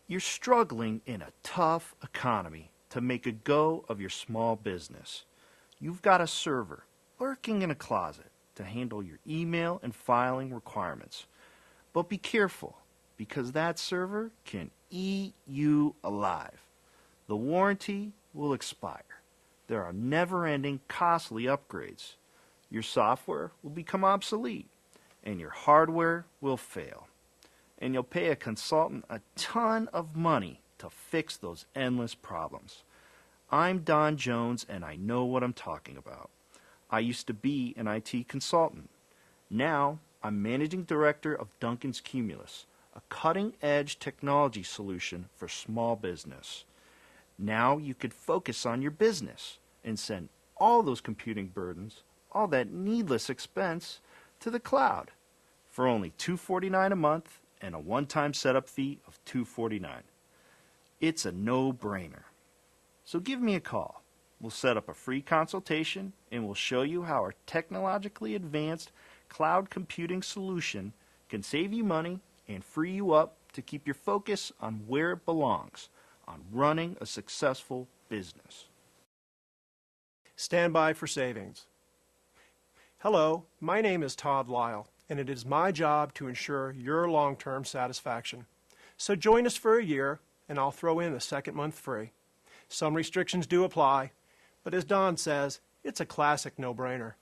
You're struggling in a tough economy to make a go of your small business. You've got a server lurking in a closet to handle your email and filing requirements. But be careful, because that server can eat you alive. The warranty will expire. There are never-ending costly upgrades. Your software will become obsolete, and your hardware will fail. And you'll pay a consultant a ton of money to fix those endless problems. I'm Don Jones, and I know what I'm talking about. I used to be an IT consultant. Now, I'm managing director of Duncan's Cumulus, a cutting-edge technology solution for small business. Now you could focus on your business and send all those computing burdens, all that needless expense, to the cloud for only $249 a month and a one-time setup fee of $249. It's a no-brainer. So give me a call. We'll set up a free consultation and we'll show you how our technologically advanced cloud computing solution can save you money and free you up to keep your focus on where it belongs, on running a successful business. Stand by for savings. Hello, my name is Todd Lyle, and it is my job to ensure your long-term satisfaction. So join us for a year, and I'll throw in a second month free. Some restrictions do apply, but as Don says, it's a classic no-brainer.